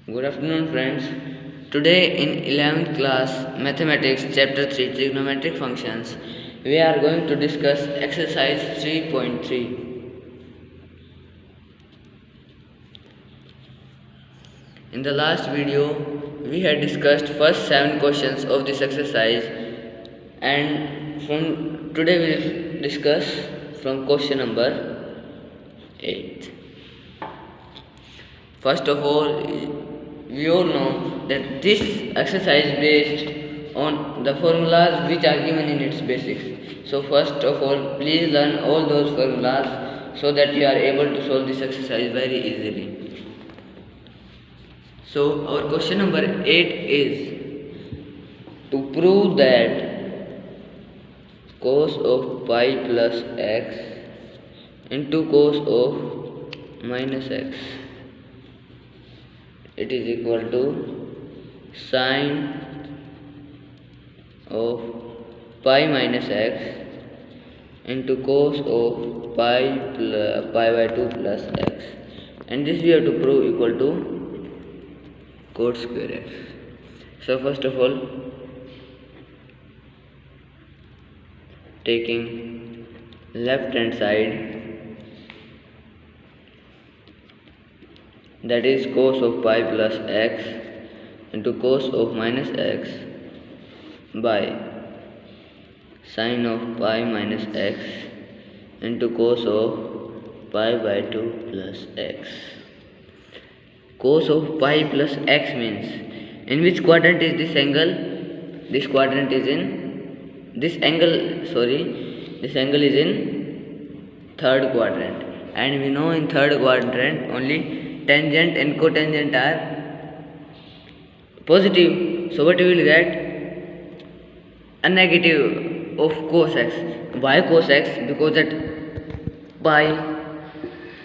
Good afternoon, friends. Today in 11th class Mathematics Chapter 3 Trigonometric Functions, we are going to discuss exercise 3.3. In the last video, we had discussed first 7 questions of this exercise, and from today we will discuss from question number 8. First of all, we all know that this exercise is based on the formulas which are given in its basics. So first of all, please learn all those formulas so that you are able to solve this exercise very easily. So our question number 8 is to prove that cos of pi plus x into cos of minus x, it is equal to sine of pi minus x into cos of pi by 2 plus x, and this we have to prove equal to cot square x. So first of all, taking left hand side, that is cos of pi plus x into cos of minus x by sine of pi minus x into cos of pi by 2 plus x. Cos of pi plus x means, in which quadrant is this angle? This quadrant is in this angle is in third quadrant, and we know in third quadrant only tangent and cotangent are positive. So what we will get? A negative of cos x. Why cos x? Because that pi,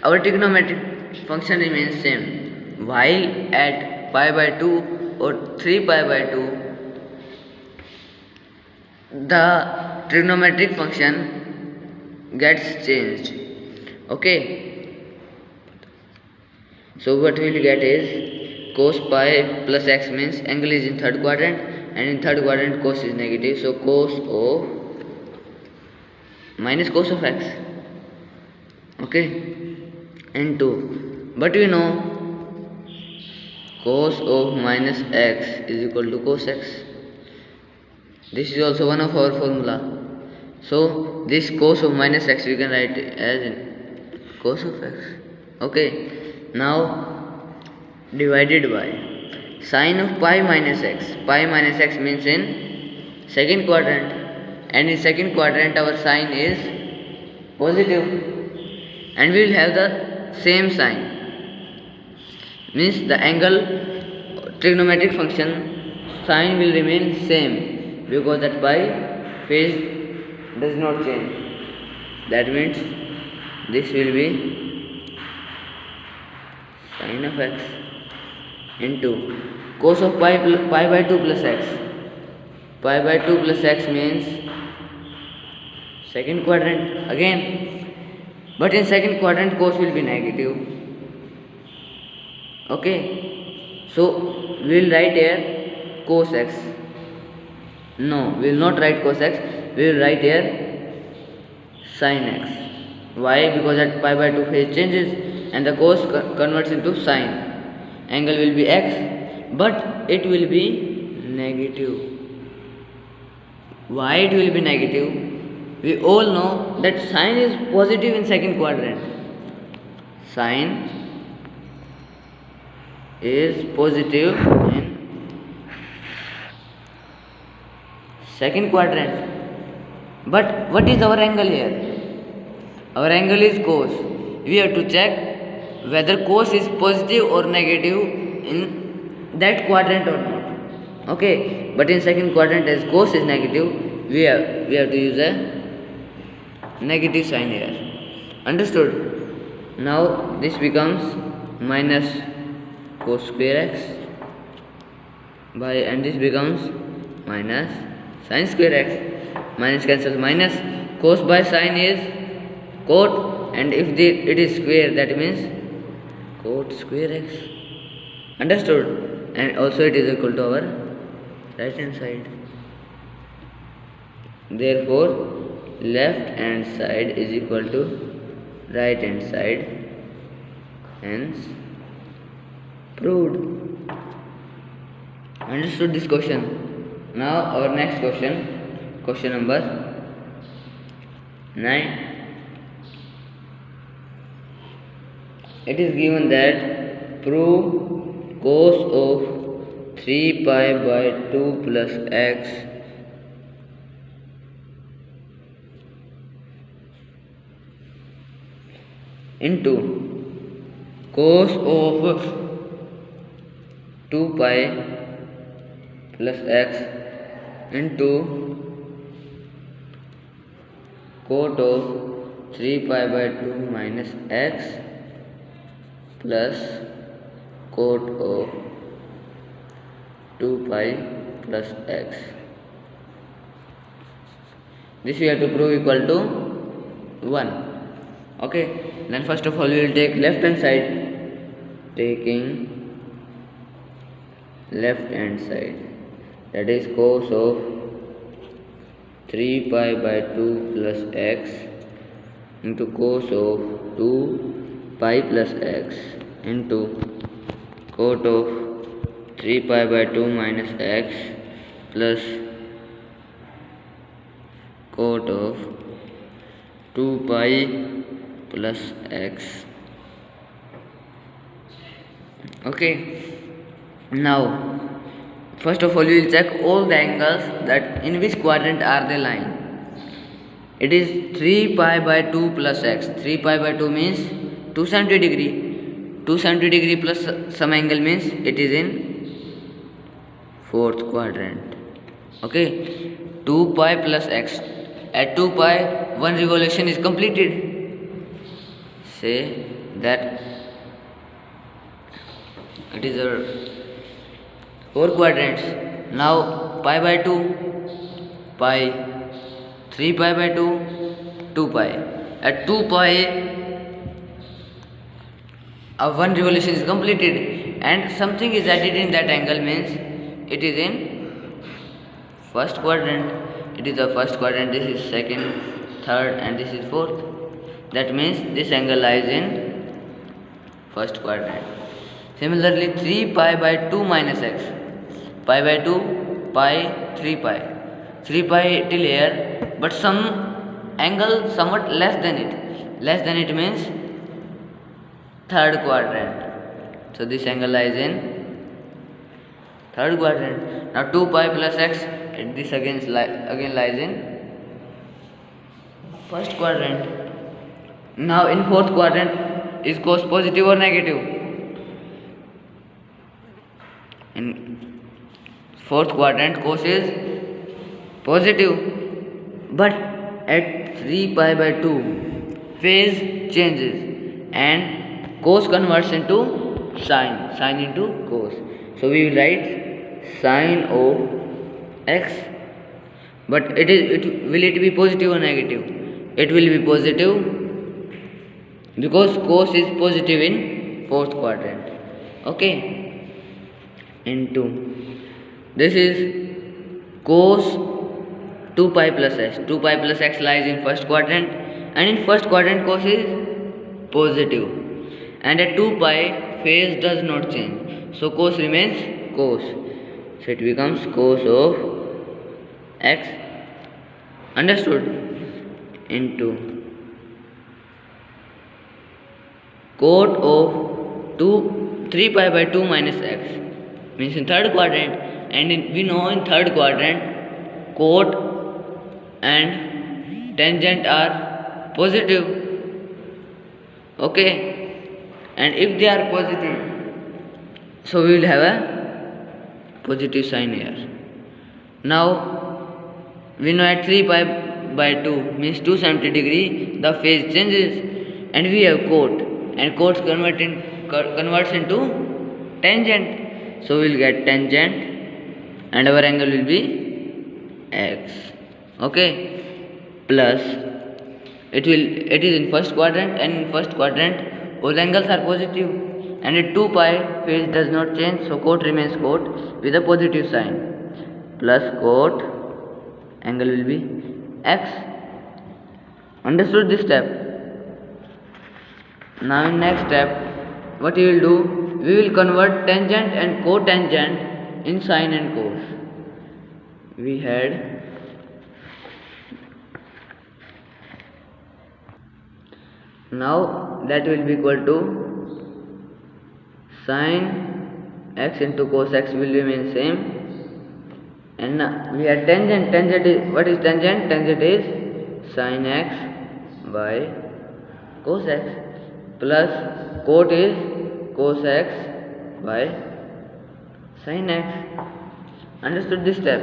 our trigonometric function remains same, while at pi by 2 or 3 pi by 2, the trigonometric function gets changed. Okay. So what we will get is cos pi plus x means angle is in third quadrant, and in third quadrant cos is negative. So cos of minus cos of x. Okay. Into, but we know cos of minus x is equal to cos x. This is also one of our formula. So this cos of minus x we can write as cos of x. Okay. Now divided by sine of pi minus x. Pi minus x means in second quadrant, and in second quadrant our sign is positive, and we will have the same sign, means the angle trigonometric function sign will remain same, because that pi phase does not change. That means this will be sine of x into cos of pi by 2 plus x. Pi by 2 plus x means second quadrant again, but in second quadrant cos will be negative. Okay, so we will write here cos x. No, we will not write cos x, we will write here sin x. Why? Because at pi by 2 phase changes and the cos converts into sine. Angle will be x, but it will be negative. Why it will be negative? We all know that sine is positive in second quadrant. Sine is positive in second quadrant. But what is our angle here? Our angle is cos. We have to check whether cos is positive or negative in that quadrant or not. Okay, but in second quadrant as cos is negative, we have to use a negative sign here. Understood? Now this becomes minus cos square x by, and this becomes minus sin square x. Minus cancels minus, cos by sin is cot, and if it is square, that means cot square x. Understood? And also it is equal to our right hand side. Therefore left hand side is equal to right hand side, hence proved. Understood this question? Now our next question number 9. It is given that prove cos of 3 pi by 2 plus x into cos of 2 pi plus x into cot of 3 pi by 2 minus x plus cot of 2 pi plus x. This we have to prove equal to 1. Okay, then first of all we will take left hand side. Taking left hand side, that is cos of 3 pi by 2 plus x into cos of 2 pi plus x into cot of 3 pi by 2 minus x plus cot of 2 pi plus x. Okay, now first of all we will check all the angles that in which quadrant are they lying. It is 3 pi by 2 plus x. 3 pi by 2 means 270 degree. 270 degree plus some angle means it is in fourth quadrant. Okay, 2 pi plus x. At 2 pi, one revolution is completed. Say that it is our 4 quadrants. Now pi by 2, pi, 3 pi by 2, 2 pi. At 2 pi, one revolution is completed and something is added in that angle means it is in first quadrant. It is the first quadrant, this is second, third and this is fourth. That means this angle lies in first quadrant. Similarly 3 pi by 2 minus x. Pi by 2, pi, 3 pi. 3 pi till here, but some angle somewhat less than it. Less than it means third quadrant. So this angle lies in third quadrant. Now 2 pi plus x, this again lies in first quadrant. Now in fourth quadrant, is cos positive or negative? In fourth quadrant cos is positive, but at 3 pi by 2 phase changes and cos converts into sine into cos. So we will write sine of x, but will it be positive or negative? It will be positive because cos is positive in fourth quadrant. Okay, into this is cos 2 pi plus x. 2 pi plus x lies in first quadrant and in first quadrant cos is positive and at 2 pi phase does not change, so cos remains cos. So it becomes cos of x. Understood? Into cot of 3 pi by 2 minus x means in third quadrant, and we know in third quadrant cot and tangent are positive. Okay, and if they are positive, so we will have a positive sign here. Now we know at 3 pi by 2 means 270 degree the phase changes, and we have cot, and cot converts into tangent, so we will get tangent and our angle will be x. Okay, plus it is in first quadrant, and in first quadrant all angles are positive and in 2 pi phase does not change, so cot remains cot with a positive sign, plus cot angle will be x. Understood this step? Now in next step, what we will do, we will convert tangent and cotangent in sine and cos. We had now that will be equal to sine x into cos x will remain same, and now we had tangent is, what is tangent? Tangent is sine x by cos x, plus cot is cos x by sin x. Understood this step?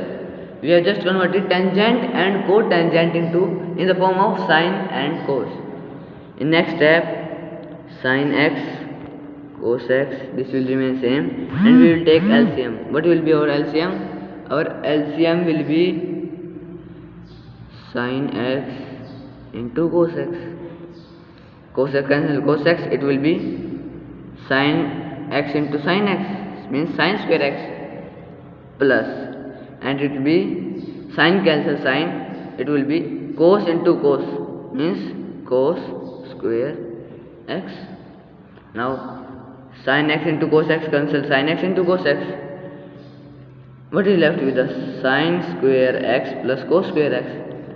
We have just converted tangent and cotangent in the form of sine and cos. In next step, sin x, cos x, this will remain same, and we will take LCM. What will be our LCM? Our LCM will be sin x into cos x. Cos x cancel cos x, it will be sin x into sin x, means sin square x, plus, and it will be sin cancel sin, it will be cos into cos, means cos square x. Now sin x into cos x cancel sin x into cos x. What is left with us? Sin square x plus cos square x.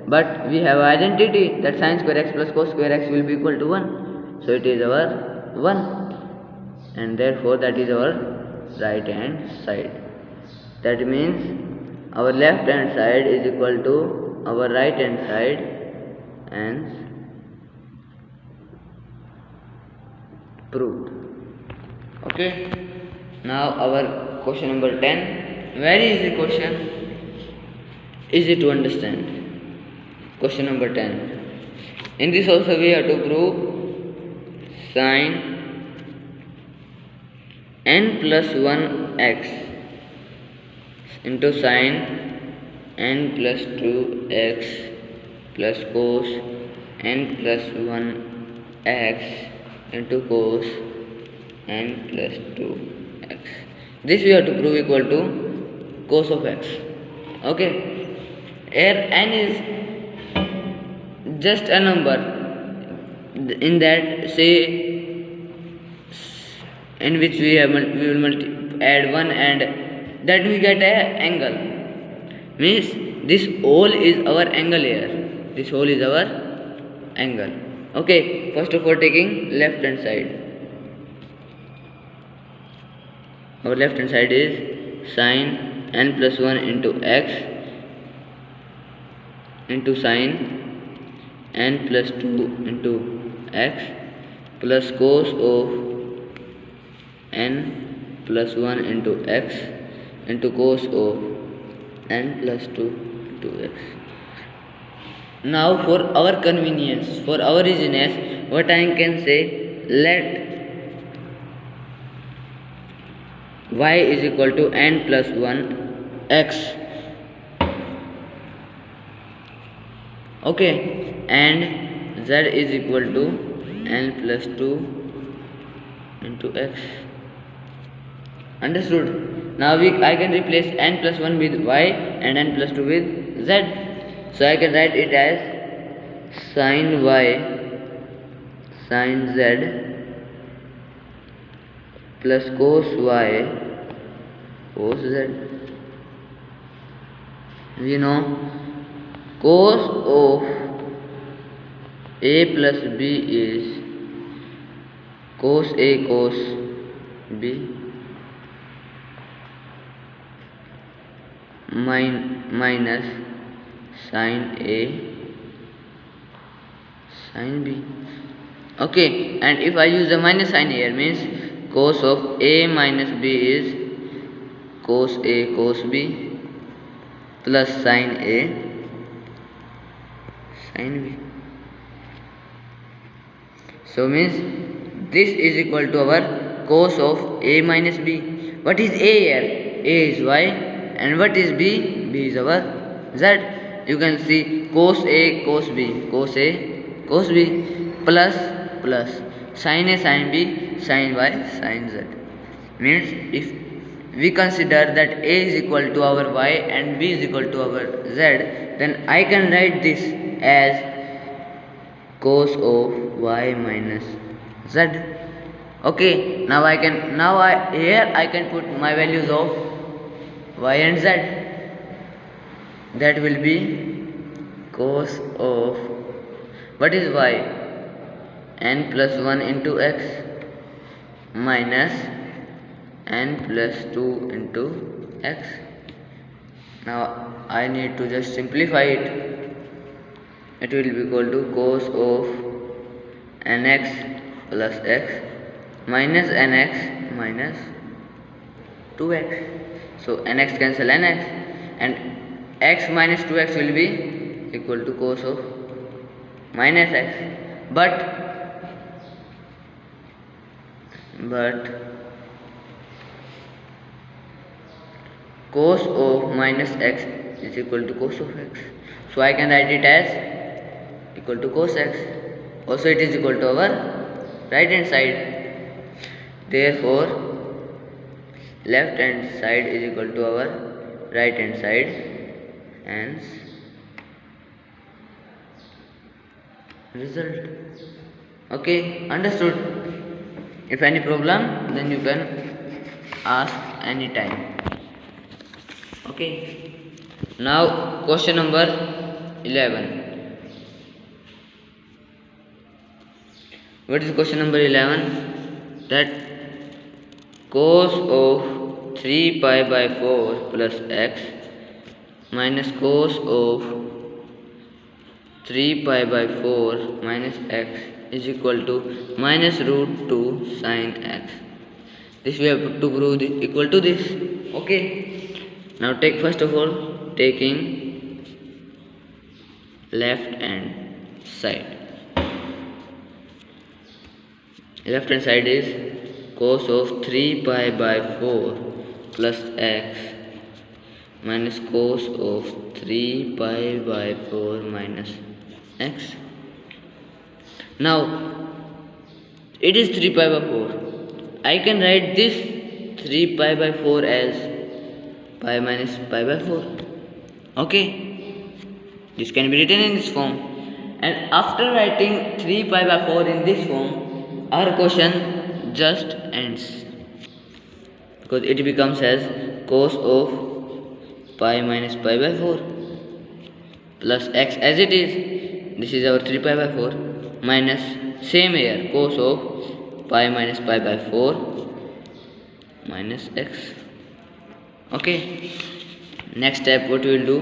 But we have identity that sin square x plus cos square x will be equal to 1. So it is our 1. And therefore that is our right hand side. That means our left hand side is equal to our right hand side, and proved. Okay. Now our question number 10. Very easy question. Easy to understand. Question number 10. In this also we have to prove sin n plus 1 x into sin n plus 2 x plus cos n plus 1 x into cos n plus 2 x. This we have to prove equal to cos of x. Okay. Here n is just a number, in that say in which we will add 1, and that we get a angle, means this whole is our angle here, this whole is our angle. Okay, first of all taking left hand side, our left hand side is sin n plus 1 into x into sin n plus 2 into x plus cos of n plus 1 into x into cos of n plus 2 into x. Now for our convenience, for our easiness, what I can say, let y is equal to n plus 1 x. Okay, and z is equal to n plus 2 into x. Understood? Now I can replace n plus 1 with y and n plus 2 with z. So I can write it as sin y sin z plus cos y cos z. We know cos of a plus b is cos a cos b minus sin a sin b. Okay, and if I use the minus sign here, means cos of a minus b is cos a cos b plus sin a sin b. So means this is equal to our cos of a minus b. What is a here? A is y, and what is b? B is our z. You can see cos a cos b, cos a cos b plus sin a sin b sin y sin z. Means if we consider that a is equal to our y and b is equal to our z, then I can write this as cos of y minus z. Okay, here I can put my values of y and z. That will be cos of, what is y, n plus 1 into x minus n plus 2 into x. Now I need to just simplify it. It will be equal to cos of nx plus x minus nx minus 2x. So nx cancel nx, and x minus 2x will be equal to cos of minus x. But cos of minus x is equal to cos of x. So I can write it as equal to cos x. Also it is equal to our right hand side. Therefore left hand side is equal to our right hand side. Hence result. Okay, understood. If any problem, then you can ask anytime. Okay, now question number 11. What is question number 11? That cos of 3 pi by 4 plus x minus cos of 3 pi by 4 minus x is equal to minus root 2 sin x. This we have to prove equal to this. Okay, now take first of all taking left hand side. Left hand side is cos of 3 pi by 4 plus x minus cos of 3 pi by 4 minus x. Now it is 3 pi by 4. I can write this 3 pi by 4 as pi minus pi by 4. Okay, this can be written in this form. And after writing 3 pi by 4 in this form, our question just ends, because it becomes as cos of pi minus pi by 4 plus x as it is. This is our 3 pi by 4 minus same here cos of pi minus pi by 4 minus x. Okay, next step what we will do,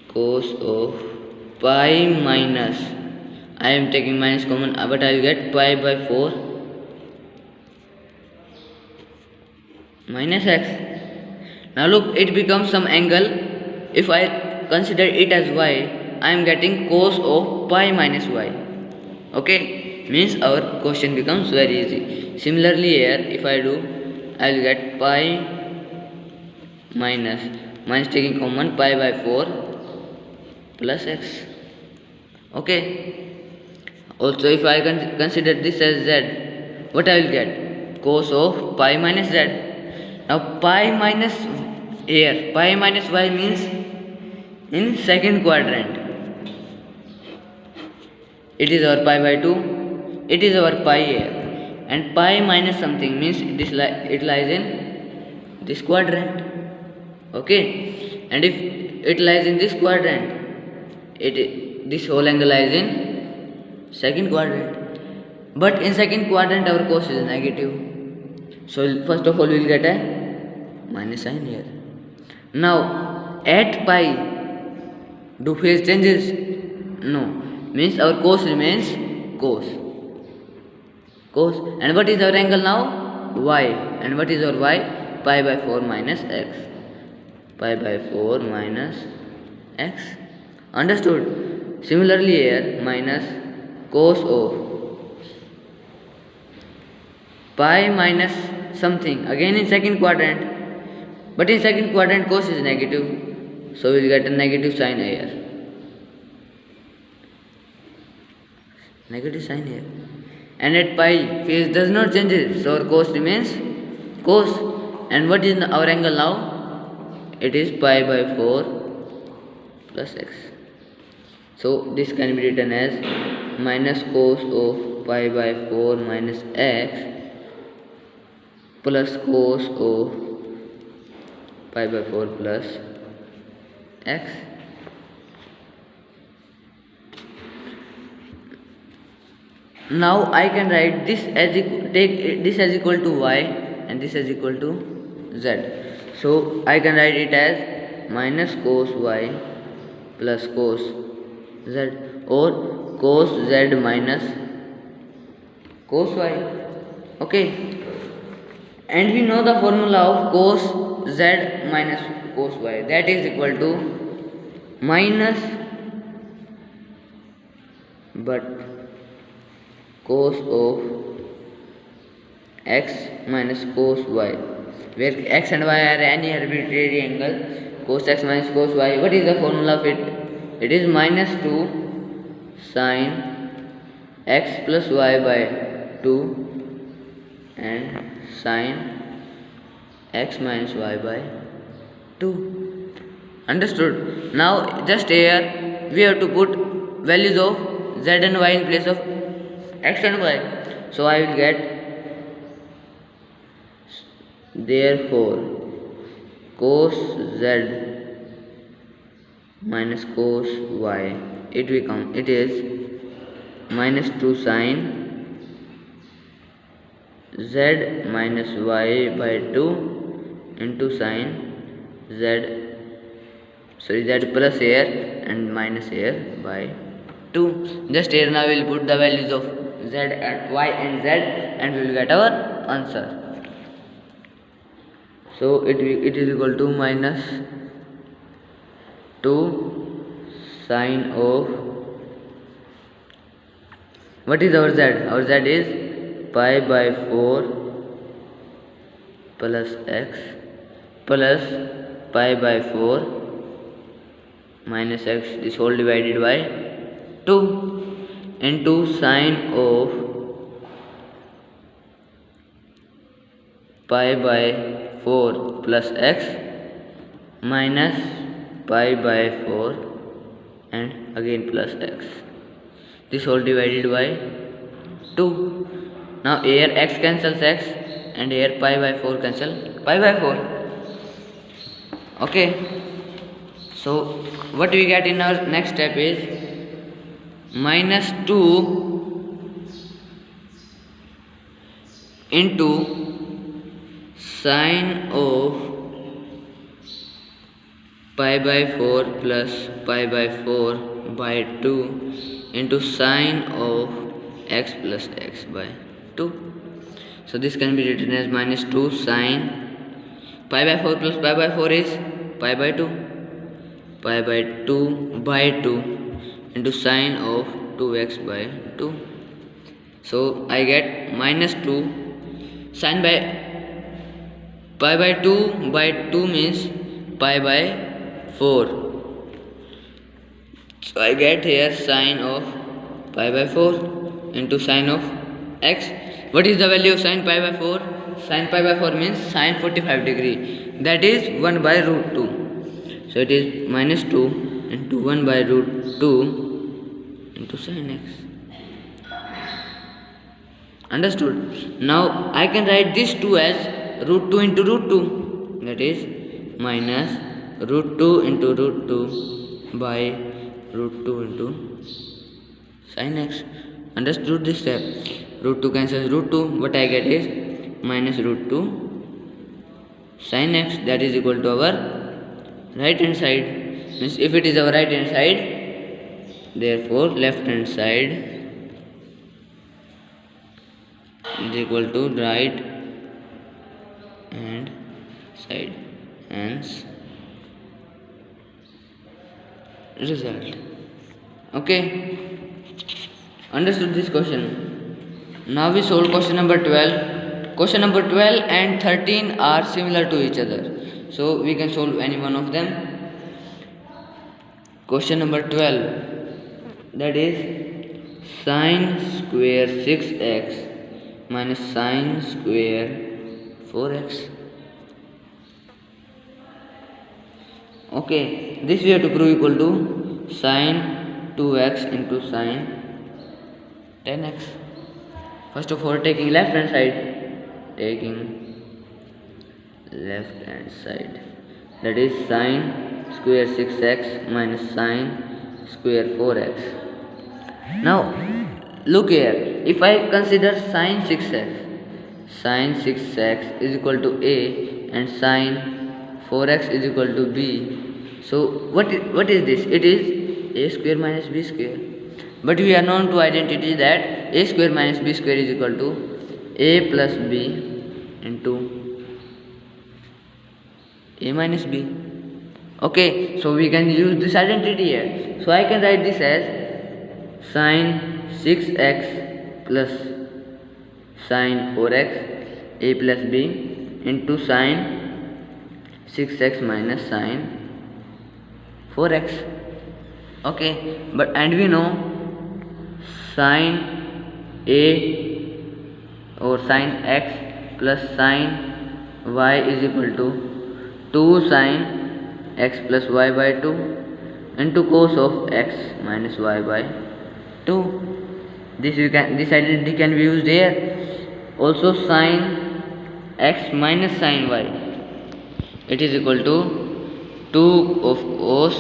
cos of pi minus, I am taking minus common, but I will get pi by 4 minus x. Now look, it becomes some angle. If I consider it as y, I am getting cos of pi minus y. Okay, means our question becomes very easy. Similarly here, if I do, I will get pi minus taking common pi by 4 plus x. Okay, also if I consider this as z, what I will get, cos of pi minus z. Now pi minus, here pi minus y means in second quadrant. It is our pi by 2, it is our pi here, and pi minus something means it lies in this quadrant. Okay, and if it lies in this quadrant, this whole angle lies in second quadrant. But in second quadrant our cos is negative, so first of all we will get a minus sign here. Now at pi, do phase changes? No, means our cos remains cos. And what is our angle now? Y. And what is our y? Pi by 4 minus x. Pi by 4 minus x. Understood? Similarly here, minus cos of pi minus something, again in second quadrant, but in second quadrant cos is negative, so we will get a negative sign here. Negative sign here. and at pi phase does not change, so our cos remains cos. And what is our angle now? It is pi by 4 plus x. So this can be written as minus cos of pi by 4 minus x plus cos of pi by 4 plus x. Now I can write this as take this as equal to y and this as equal to z. So I can write it as minus cos y plus cos z, or cos z minus cos y. Okay, and we know the formula of cos z minus cos y, that is equal to minus but cos of x minus cos y, where x and y are any arbitrary angle. Cos x minus cos y, what is the formula of it? It is minus 2 sin x plus y by 2 and sin x minus y by 2. Understood? Now just here we have to put values of z and y in place of x and y. So I will get, therefore cos z minus cos y, it is minus 2 sin z minus y by 2 into sin z plus here and minus here by 2. Just here now we will put the values of z and y and z and we will get our answer. So it is equal to minus 2 sin of, what is our z? Our z is pi by 4 plus x plus pi by 4 minus x, this whole divided by 2 into sin of pi by 4 plus x minus pi by 4 and again plus x, this whole divided by 2. Now here x cancels x and here pi by 4 cancel pi by 4. Okay, so what we get in our next step is minus 2 into sin of pi by 4 plus pi by 4 by 2 into sin of x plus x by 2. So this can be written as minus 2 sin pi by 4 plus pi by 4 is pi by 2 by 2 into sin of 2x by 2. So I get minus 2 sin by pi by 2 means pi by 4. So I get here sin of pi by 4 into sin of x. What is the value of sin pi by 4? Sin pi by 4 means sin 45 degree, that is 1 by root 2. So it is minus 2 into 1 by root 2 into sin x. Understood? Now I can write this 2 as root 2 into root 2, that is minus root 2 into root 2 by root 2 into sin x. Understood this step? Root 2 cancels root 2, what I get is minus root 2 sin x, that is equal to our right hand side. Means if it is our right hand side, therefore left hand side is equal to right hand side, hence result. Okay, understood this question? Now we solve question number 12. Question number 12 and 13 are similar to each other, so we can solve any one of them. Question number 12, that is sine square 6x minus sine square 4x. Okay, this we have to prove equal to sine 2x into sine 10x. First of all, taking left hand side, that is sine square 6x minus sine square 4x. Now look here, if I consider sine 6x is equal to a and sine 4x is equal to b. So what is this? It is a square minus b square. But we are known to identity that a square minus b square is equal to a plus b into a minus b. Okay, so we can use this identity here. So I can write this as sine 6x plus sine 4x a plus b into sine 6x minus sine 4x. Okay, but and we know sine a or sine x plus sine y is equal to 2 sine x plus y by 2 into cos of x minus y by 2. This identity can be used here. Also sine x minus sine y, it is equal to 2 of cos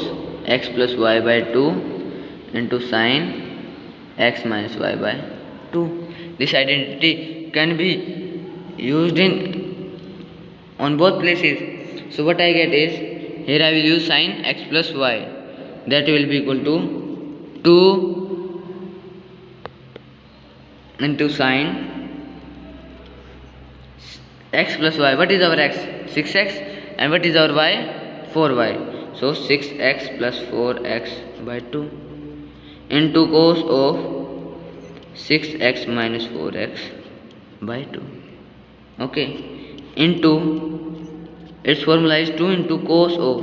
x plus y by 2 into sine x minus y by 2. This identity can be used on both places. So what I get is, here I will use sine x plus y, that will be equal to 2 into sine x plus y. What is our x? 6x. And what is our y? 4y. So 6x plus 4x by 2 into cos of 6x minus 4x by 2. Okay, into its formula is 2 into cos of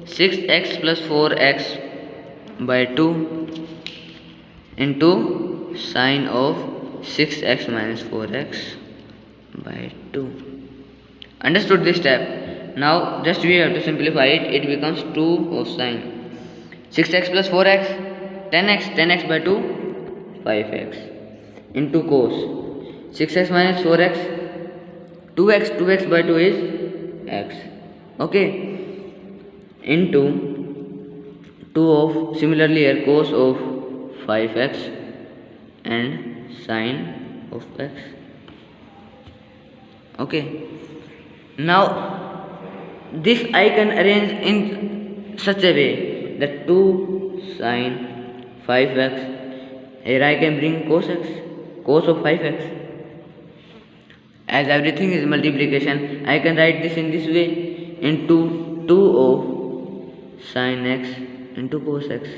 6x plus 4x by 2 into sine of 6x minus 4x by 2. Understood this step? Now just we have to simplify it. It becomes 2 of sine 6x plus 4x 10x by 2 5x into cos 6x minus 4x 2x by 2 is x. Okay, into 2 of similarly here cos of 5x and sine of x. Okay, now this I can arrange in such a way that 2 sine 5x, here I can bring cos x, cos of 5x. As everything is multiplication, I can write this in this way, into 2 of sine x into cos x.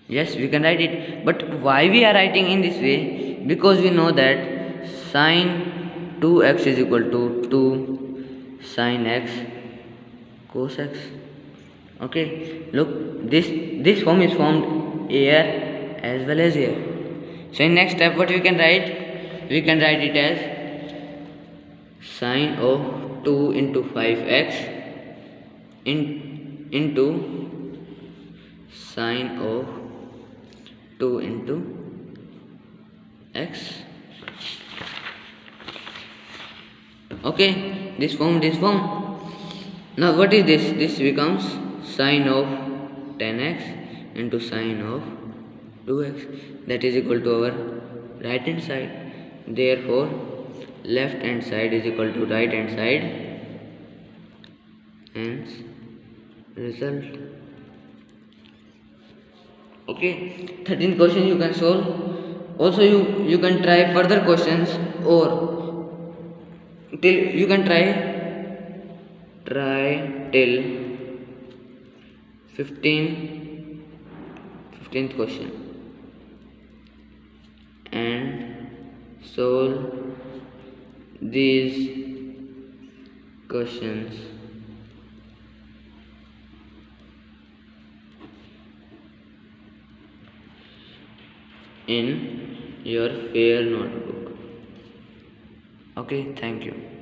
Yes, we can write it. But why we are writing in this way? Because we know that sine 2x is equal to 2 sine x cos x. Okay, look, this form is formed here as well as here. So in next step, what we can write? We can write it as sine of 2 into 5x into sine of 2 into x. Okay, this form. Now what is this? This becomes sine of 10x into sine of 2x, that is equal to our right hand side. Therefore left hand side is equal to right hand side, hence result. Okay, 13th question you can solve. Also you can try further questions, or till you can try till 15th question and solve these questions. in your fair notebook. Okay, thank you.